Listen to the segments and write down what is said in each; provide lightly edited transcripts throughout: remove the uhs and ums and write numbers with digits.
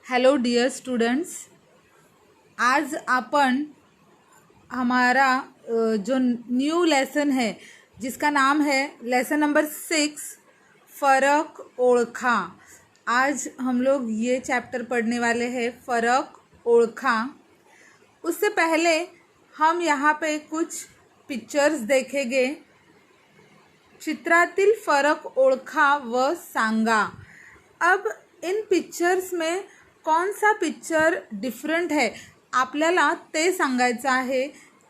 Hello dear students, आज आपण हमारा जो न्यू लेसन है जिसका नाम है लेसन नंबर 6 फ़र्क ओळखा। आज हम लोग ये चैप्टर पढ़ने वाले हैं फ़र्क ओळखा। उससे पहले हम यहाँ पे कुछ पिक्चर्स देखेंगे। चित्रातील फरक ओळखा व सांगा। अब इन पिक्चर्स में कौन सा पिक्चर डिफरेंट है आपल्याला ते सांगायचं आहे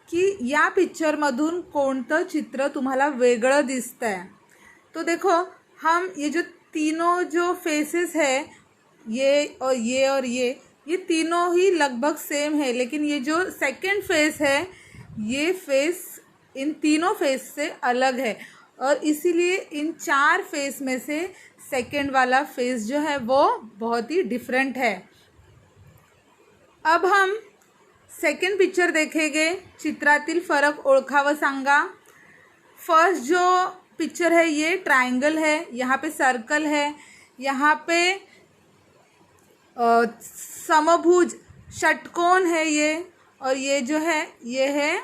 की या पिक्चरमधून कोणतं चित्र तुम्हाला वेगळं दिसतंय। तो देखो, हम ये जो तीनों जो फेसेस है, ये और ये और ये तीनों ही लगभग सेम है, लेकिन ये जो सेकंड फेस है ये फेस इन तीनों फेस से अलग है और इसीलिए इन चार फेस में से सेकंड वाला फेस जो है वो बहुत ही डिफरेंट है। अब हम सेकंड पिक्चर देखेंगे, चित्रातील फरक ओळखा व सांगा। फर्स्ट जो पिक्चर है ये ट्रायंगल है, यहाँ पे सर्कल है, यहाँ पे समभुज षटकोण है ये, और ये जो है ये है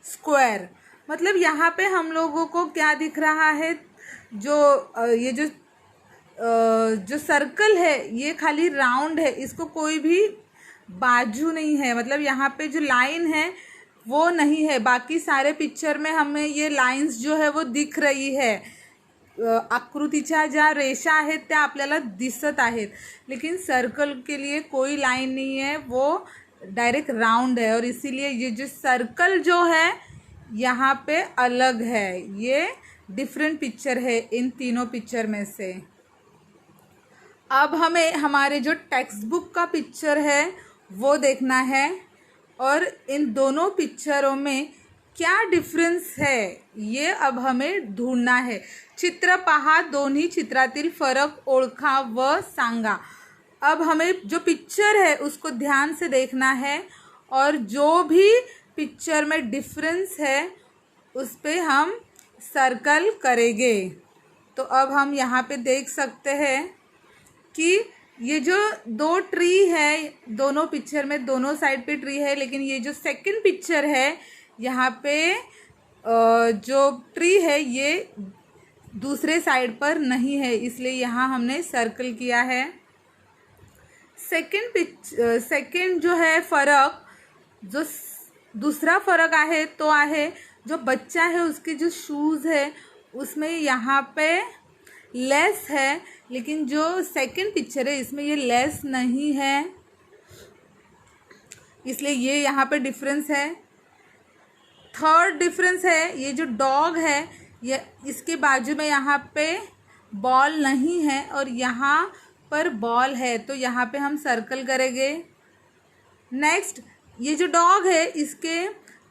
स्क्वायर। मतलब यहाँ पे हम लोगों को क्या दिख रहा है, ये जो सर्कल है ये खाली राउंड है, इसको कोई भी बाजू नहीं है, मतलब यहाँ पे जो लाइन है वो नहीं है। बाकी सारे पिक्चर में हमें ये लाइंस जो है वो दिख रही है, आकृतीच्या ज्या रेषा आहेत त्या आपल्याला दिसत आहेत, लेकिन सर्कल के लिए कोई लाइन नहीं है, वो डायरेक्ट राउंड है और इसीलिए ये जो सर्कल जो है यहाँ पे अलग है। ये डिफरेंट पिक्चर है इन तीनों पिक्चर में से। अब हमें हमारे जो टेक्स्ट बुक का पिक्चर है वो देखना है और इन दोनों पिक्चरों में क्या डिफरेंस है ये अब हमें ढूंढना है। चित्र पहा, दोन्ही चित्रातील फरक ओळखा व सांगा। अब हमें जो पिक्चर है उसको ध्यान से देखना है और जो भी पिक्चर में डिफरेंस है उस पे हम सर्कल करेंगे। तो अब हम यहाँ पे देख सकते हैं कि ये जो दो ट्री है, दोनों पिक्चर में दोनों साइड पे ट्री है, लेकिन ये जो सेकंड पिक्चर है यहाँ पे जो ट्री है ये दूसरे साइड पर नहीं है, इसलिए यहाँ हमने सर्कल किया है। सेकंड जो है फ़र्क, जो दूसरा फ़र्क आहे तो आहे जो बच्चा है उसके जो शूज़ है उसमें यहाँ पे लेस है, लेकिन जो सेकंड पिक्चर है इसमें ये लेस नहीं है, इसलिए ये यहाँ पे डिफरेंस है। थर्ड डिफरेंस है, ये जो डॉग है ये इसके बाजू में यहाँ पे बॉल नहीं है और यहाँ पर बॉल है, तो यहाँ पे हम सर्कल करेंगे। नेक्स्ट, ये जो डॉग है इसके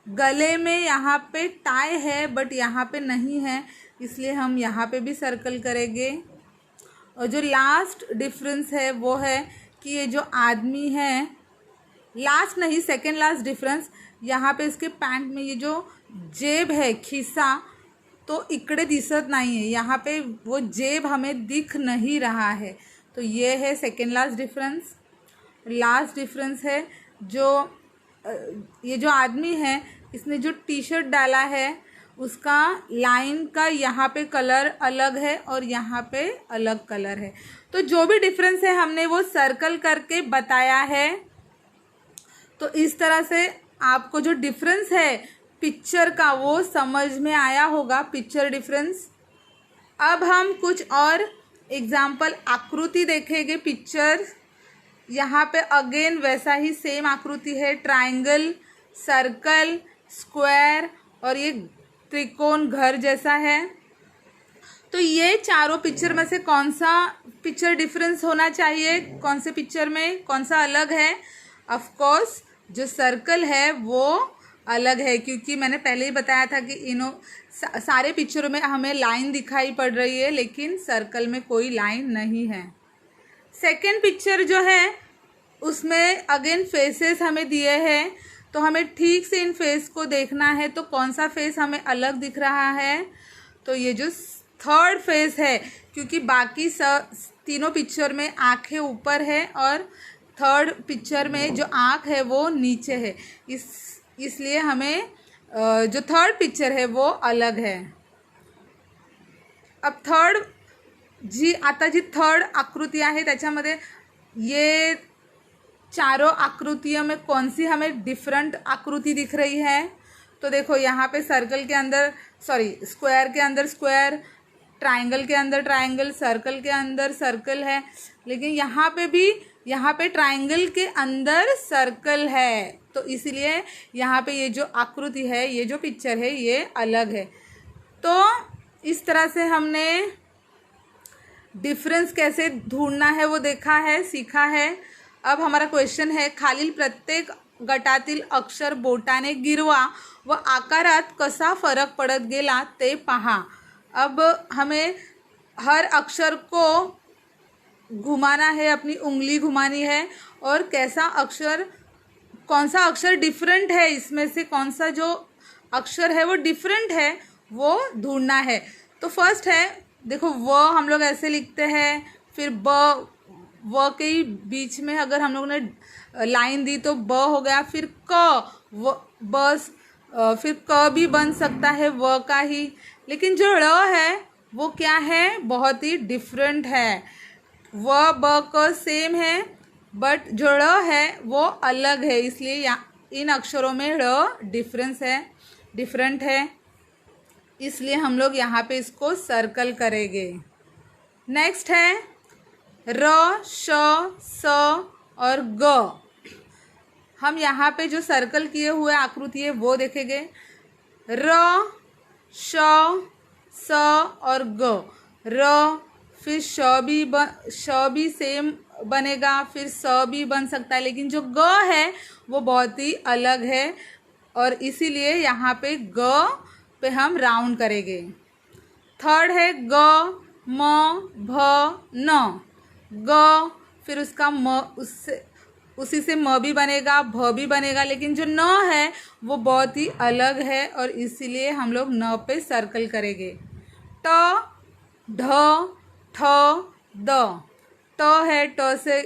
गले में यहाँ पे टाई है बट यहाँ पे नहीं है, इसलिए हम यहाँ पे भी सर्कल करेंगे। और जो लास्ट डिफरेंस है वो है कि ये जो आदमी है, लास्ट नहीं सेकेंड लास्ट डिफरेंस, यहाँ पे इसके पैंट में ये जो जेब है, खिस्सा, तो इकडे दिसत नहीं है, यहाँ पे वो जेब हमें दिख नहीं रहा है, तो ये है second last difference. Last difference है जो ये जो आदमी है इसने जो टी शर्ट डाला है उसका लाइन का यहाँ पे कलर अलग है और यहाँ पे अलग कलर है। तो जो भी डिफरेंस है हमने वो सर्कल करके बताया है। तो इस तरह से आपको जो डिफरेंस है पिक्चर का वो समझ में आया होगा, पिक्चर डिफरेंस। अब हम कुछ और एग्जाम्पल आकृति देखेंगे पिक्चर। यहाँ पे अगेन वैसा ही सेम आकृति है, ट्रायंगल, सर्कल, स्क्वायर और ये त्रिकोण घर जैसा है। तो ये चारों पिक्चर में से कौन सा पिक्चर डिफरेंस होना चाहिए, कौन से पिक्चर में कौन सा अलग है? ऑफ कोर्स जो सर्कल है वो अलग है, क्योंकि मैंने पहले ही बताया था कि इन्हों सारे पिक्चरों में हमें लाइन दिखाई पड़ रही है लेकिन सर्कल में कोई लाइन नहीं है। सेकंड पिक्चर जो है उसमें अगेन फेसेस हमें दिए हैं, तो हमें ठीक से इन फेस को देखना है। तो कौन सा फेस हमें अलग दिख रहा है? तो ये जो थर्ड फेस है, क्योंकि बाकी तीनों पिक्चर में आंखें ऊपर है और थर्ड पिक्चर में जो आँख है वो नीचे है, इसलिए हमें जो थर्ड पिक्चर है वो अलग है। अब थर्ड जी आता जी थर्ड आकृती आहे त्याच्यामध्ये ये चारों आकृतियों में कौन सी हमें डिफरेंट आकृति दिख रही है? तो देखो यहाँ पे सर्कल के अंदर स्क्वायर के अंदर स्क्वायर, ट्रायंगल के अंदर ट्रायंगल, सर्कल के अंदर सर्कल है, लेकिन यहाँ पे भी यहाँ पे ट्रायंगल के अंदर सर्कल है, तो इसीलिए यहाँ पे ये जो आकृति है, ये जो पिक्चर है, ये अलग है। तो इस तरह से हमने डिफरेंस कैसे ढूंढना है वो देखा है, सीखा है। अब हमारा क्वेश्चन है, खालील प्रत्येक गटातील अक्षर बोटाने गिरवा व आकारात कसा फरक पडत गेला ते पहा। अब हमें हर अक्षर को घुमाना है, अपनी उंगली घुमानी है और कौन सा अक्षर डिफरेंट है, इसमें से कौन सा जो अक्षर है वो डिफरेंट है वो ढूंढना है। तो फर्स्ट है, देखो व हम लोग ऐसे लिखते हैं, फिर व के ही बीच में अगर हम लोगों ने लाइन दी तो ब हो गया, फिर फिर क भी बन सकता है व का ही, लेकिन जो ड़ है वो क्या है, बहुत ही डिफरेंट है। व ब क सेम है बट जो ड़ है वो अलग है, इसलिए इन अक्षरों में ड़ डिफरेंट है, इसलिए हम लोग यहाँ पे इसको सर्कल करेंगे। नेक्स्ट है र, श, स और ग। हम यहाँ पे जो सर्कल किए हुए आकृति है वो देखेंगे। र, श, स और ग। र, फिर श भी सेम बनेगा, फिर स भी बन सकता है, लेकिन जो ग है वो बहुत ही अलग है और इसीलिए यहाँ पे ग पे हम राउंड करेंगे। थर्ड है ग, म, भ, न। ग, फिर उसका उसी से म भी बनेगा, भ भी बनेगा, लेकिन जो न है वो बहुत ही अलग है और इसीलिए हम लोग न पे सर्कल करेंगे। ट, ढ, ठ, द। ट है, ट से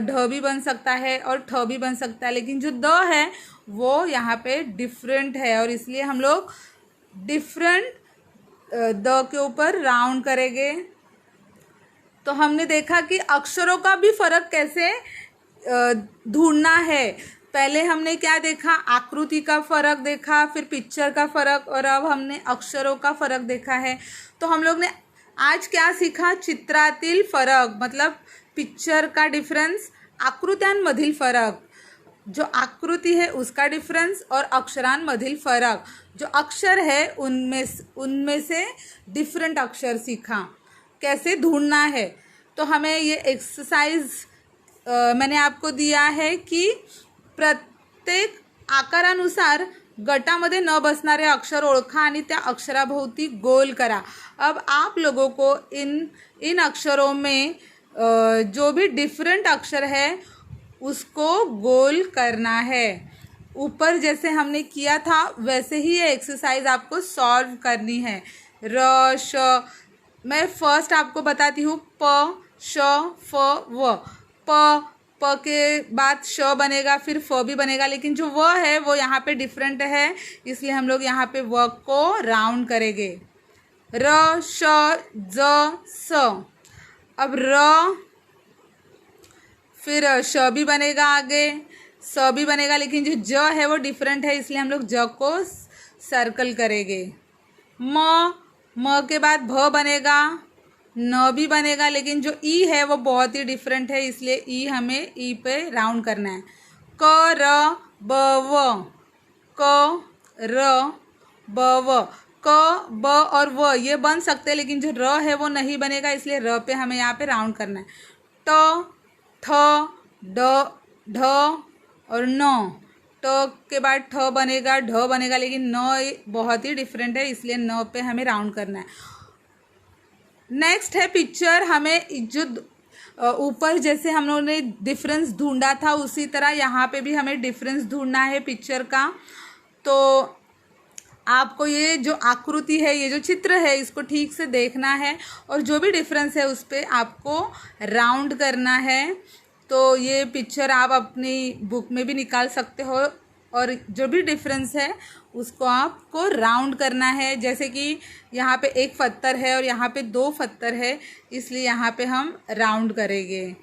ढ भी बन सकता है और ठ भी बन सकता है, लेकिन जो द है वो यहाँ पे डिफरेंट है और इसलिए हम लोग डिफरेंट द के ऊपर राउंड करेंगे। तो हमने देखा कि अक्षरों का भी फर्क कैसे ढूंढना है। पहले हमने क्या देखा, आकृति का फर्क देखा, फिर पिक्चर का फर्क, और अब हमने अक्षरों का फर्क देखा है। तो हम लोग ने आज क्या सीखा, चित्रातील फरक मतलब पिक्चर का डिफरेंस, आकृत्यांमधील फरक, जो आकृति है उसका डिफरेंस और अक्षरांमधील फरक, जो अक्षर है उनमें से डिफरेंट अक्षर सीखा, कैसे ढूंढना है। तो हमें ये एक्सरसाइज मैंने आपको दिया है कि प्रत्येक आकारानुसार गटामध्ये न बसणारे अक्षर ओळखा आणि त्या अक्षराभोवती गोल करा। अब आप लोगों को इन अक्षरों में जो भी डिफरेंट अक्षर है उसको गोल करना है। ऊपर जैसे हमने किया था वैसे ही ये एक्सरसाइज आपको सॉल्व करनी है। र, श, मैं फर्स्ट आपको बताती हूँ, प, श, फ, व। प के बाद श बनेगा, फिर फ भी बनेगा, लेकिन जो व है वो यहाँ पे डिफरेंट है, इसलिए हम लोग यहाँ पे व को राउंड करेंगे। र, श, ज, स। अब र, फिर श भी बनेगा, आगे स भी बनेगा, लेकिन जो ज है वो डिफरेंट है, इसलिए हम लोग ज को सर्कल करेंगे। म के बाद भ बनेगा, न भी बनेगा, लेकिन जो ई है वो बहुत ही डिफरेंट है, इसलिए ई हमें ई पे राउंड करना है। क, र, ब, व। क, र, ब, व। क, ब और व ये बन सकते हैं, लेकिन जो र है वो नहीं बनेगा, इसलिए र पे हमें यहाँ पे राउंड करना है। ट, ठ, ड, ढ और न। ट के बाद ठ बनेगा, ढ बनेगा, लेकिन न बहुत ही डिफरेंट है, इसलिए न पे हमें राउंड करना है। नेक्स्ट है पिक्चर। हमें जो ऊपर जैसे हम लोगों ने डिफरेंस ढूंढा था उसी तरह यहाँ पे भी हमें डिफरेंस ढूंढना है पिक्चर का। तो आपको ये जो आकृति है, ये जो चित्र है, इसको ठीक से देखना है और जो भी डिफरेंस है उस पर आपको राउंड करना है। तो ये पिक्चर आप अपनी बुक में भी निकाल सकते हो, और जो भी डिफरेंस है उसको आपको राउंड करना है। जैसे कि यहाँ पे एक पत्थर है और यहाँ पे 2 पत्थर है, इसलिए यहाँ पे हम राउंड करेंगे।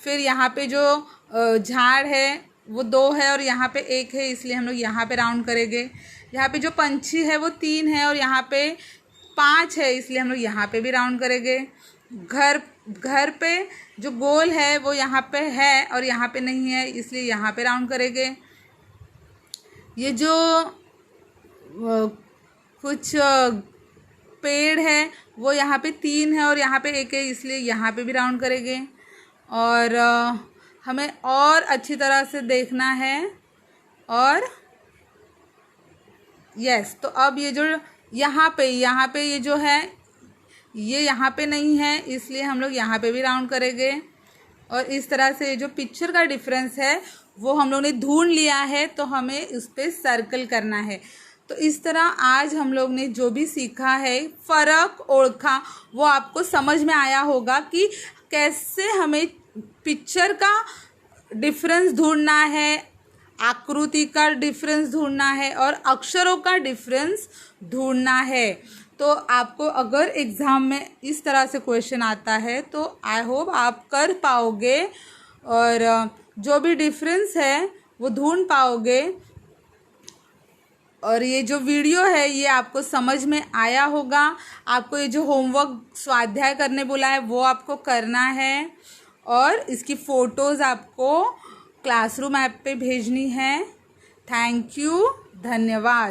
फिर यहाँ पे जो झाड़ है वो 2 है और यहाँ पे 1 है, इसलिए हम लोग यहाँ पे राउंड करेंगे। यहाँ पे जो पंछी है वो 3 है और यहाँ पे 5 है, इसलिए हम लोग यहाँ पे भी राउंड करेंगे। घर पे जो गोल है वो यहाँ पे है और यहाँ पे नहीं है, इसलिए यहाँ पे राउंड करेंगे। ये जो कुछ पेड़ है वो यहाँ पे 3 है और यहाँ पे 1 है, इसलिए यहाँ पे भी राउंड करेंगे। और हमें और अच्छी तरह से देखना है। और यस, तो अब ये जो यहाँ पे ये जो है ये यहाँ पे नहीं है, इसलिए हम लोग यहाँ पे भी राउंड करेंगे। और इस तरह से जो पिक्चर का डिफरेंस है वो हम लोग ने ढूंढ लिया है, तो हमें उस पर सर्कल करना है। तो इस तरह आज हम लोग ने जो भी सीखा है, फ़र्क ओळखा, वो आपको समझ में आया होगा कि कैसे हमें पिक्चर का डिफरेंस ढूंढना है, आकृति का डिफरेंस ढूंढना है और अक्षरों का डिफरेंस ढूंढना है। तो आपको अगर एग्ज़ाम में इस तरह से क्वेश्चन आता है तो आई होप आप कर पाओगे और जो भी डिफरेंस है वो ढूंढ पाओगे। और ये जो वीडियो है ये आपको समझ में आया होगा। आपको ये जो होमवर्क स्वाध्याय करने बोला है वो आपको करना है और इसकी फ़ोटोज़ आपको क्लासरूम ऐप पे भेजनी है। थैंक यू, धन्यवाद।